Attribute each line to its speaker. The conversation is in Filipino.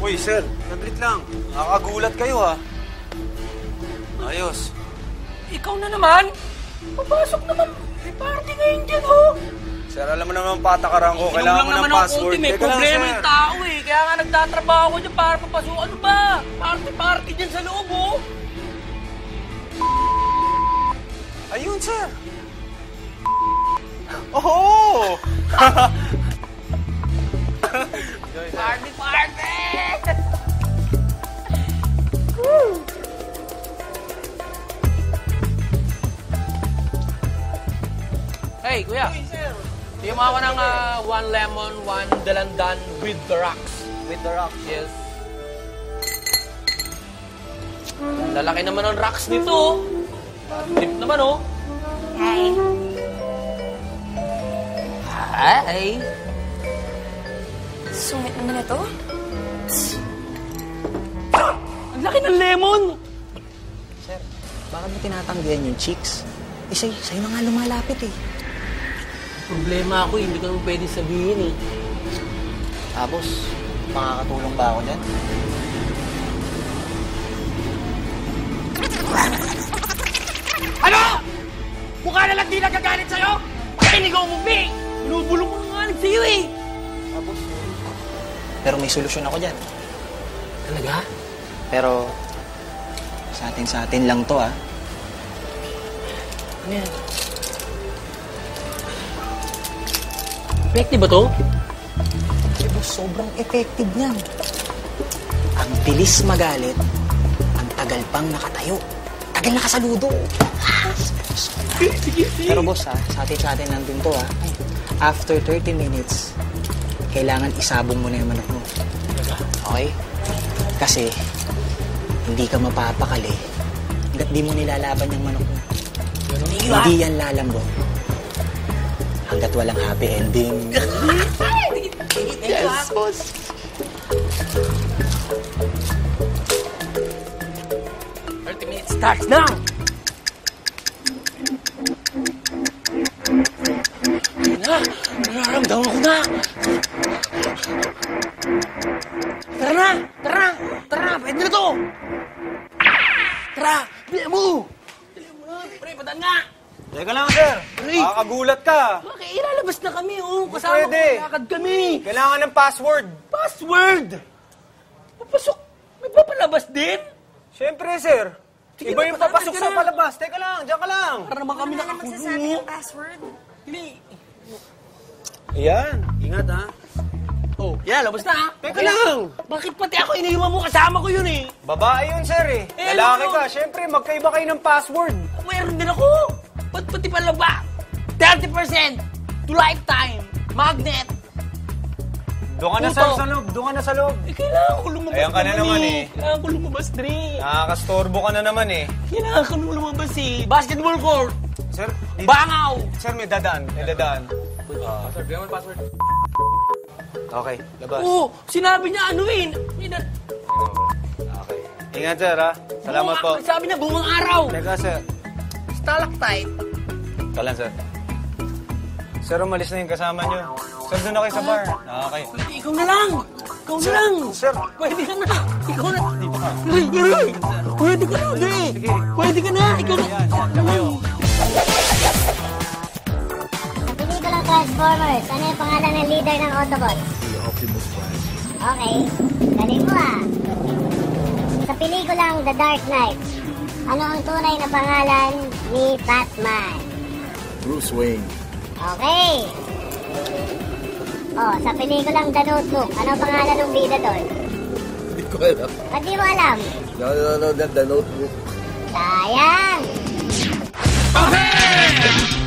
Speaker 1: Uy, sir. Saglit lang. Nakakagulat kayo, ha? Ayos.
Speaker 2: Ikaw na naman? Papasok naman. May party ngayon dyan, oh.
Speaker 1: Sir, alam mo naman patakaran ko. Kailangan mo ng password.
Speaker 2: May problema yung tao, eh. Kaya nga nagtatrabaho ko dyan para papasok. Ano ba? Party dyan sa loob, oh.
Speaker 1: Ayun, sir. Oh!
Speaker 2: Party! Hey, kuya. Bigyan mo ako ng 1 lemon, 1 dalandan with the rocks.
Speaker 1: With the rocks.
Speaker 2: Yes. Lalaki naman ang rocks nito. Tip naman, oh.
Speaker 3: Hi.
Speaker 2: Hi.
Speaker 3: Sungit naman ito.
Speaker 2: Ang laki ng lemon.
Speaker 4: Sir, bakit mo tinatanggihan yung chicks? Eh, sa'yo na nga lumalapit eh.
Speaker 2: Problema ako, hindi ko naman pwede sabihin eh.
Speaker 4: Tapos, makakatulong ba ako dyan?
Speaker 2: Ano? Mukha na lang di nagagalit sa'yo? Pinigaw mo, Bing! Binubulong ko na nga lang sa'yo eh.
Speaker 4: Tapos, pero may solusyon ako dyan.
Speaker 2: Talaga?
Speaker 4: Pero, sa atin lang to, ah.
Speaker 2: Ano yan? Effective ba to?
Speaker 4: Eh, boss, sobrang effective niyan. Ang bilis magalit, ang tagal pang nakatayo. Tagal nakasaludo. Pero boss, ha, sa atin nandun to, ha. After 30 minutes, kailangan isabong mo na yung manok mo. Okay? Kasi, hindi ka mapapakali hanggat di mo nilalaban yung manok mo. Hindi yan lalambot hanggat walang happy ending.
Speaker 2: Yes, boss. Minutes starts now! Nararamdaman ko na! Tara na! Pwede na to! Tara! Bilihan mo! Pre, padaan nga!
Speaker 1: Teka lang, sir.
Speaker 2: Aray!
Speaker 1: Nakakagulat ka.
Speaker 2: Bakit ilalabas na kami, oh? Kasama
Speaker 1: pwede.
Speaker 2: ko, lakad kami!
Speaker 1: Kailangan ng password.
Speaker 2: Password! Papasok! May papalabas din?
Speaker 1: Siyempre, sir.
Speaker 2: Sige,
Speaker 1: Iba yung papasok
Speaker 2: ka
Speaker 1: sa
Speaker 2: na.
Speaker 1: palabas. Teka lang, diyan ka lang.
Speaker 2: Para naman kami
Speaker 3: Ano naman magsasabi
Speaker 2: nakakulong.
Speaker 3: ng password?
Speaker 2: Hindi.
Speaker 1: Ayan. Ingat, ha.
Speaker 2: Oh, yan, labas na ha.
Speaker 1: Teka lang.
Speaker 2: Bakit pati ako iniiwan mo? Kasama ko yun eh.
Speaker 1: Babae yun, sir, eh.
Speaker 2: Eh,
Speaker 1: Lalaki
Speaker 2: ano?
Speaker 1: ka. Siyempre, magkaiba kayo ng password.
Speaker 2: Mayroon din ako. Ba't pati pala ba? 30% to lifetime. Magnet.
Speaker 1: Doon ka na,
Speaker 2: Puto.
Speaker 1: sir, sa loob. Doon ka na sa loob.
Speaker 2: Eh, kailangan ko lumabas
Speaker 1: Ayan ka na naman eh.
Speaker 2: Kailangan ko lumabas, Dre.
Speaker 1: Nakakastorbo ka na naman, eh.
Speaker 2: Kailangan ko lumabas eh. Basketball court.
Speaker 1: Sir,
Speaker 2: Bangaw.
Speaker 1: Sir, may dadaan. May dadaan. Password. Bigyan mo yung password. Okay, labas.
Speaker 2: Oo, sinabi niya ano eh.
Speaker 1: Okay. Ingat, sir, ha. Salamat po.
Speaker 2: Sabi niya, bungang araw.
Speaker 1: Teka, sir.
Speaker 2: Stalactite.
Speaker 1: Ito lang, sir. Sir, umalis na yung kasama niyo. Sir, doon na kayo sa bar. Okay.
Speaker 2: Ikaw na lang. Ikaw na lang.
Speaker 1: Sir.
Speaker 2: Pwede ka na. Ikaw na.
Speaker 1: Dito ka.
Speaker 2: Pwede ka na, Dre. Pwede ka na. Ikaw na.
Speaker 5: Sa pelikulang Transformers, ano yung pangalan ng leader ng Autobots?
Speaker 6: Optimus Prime.
Speaker 5: Okay, galing mo ah. Sa pelikulang The Dark Knight, ano ang tunay na pangalan ni Batman?
Speaker 6: Bruce Wayne.
Speaker 5: Okay. Oh, sa pelikulang The Notebook, ano ang pangalan ng bida doon?
Speaker 6: Hindi ko alam.
Speaker 5: Ba't di mo alam?
Speaker 6: No, the notebook.
Speaker 5: Sayang!
Speaker 2: Okay!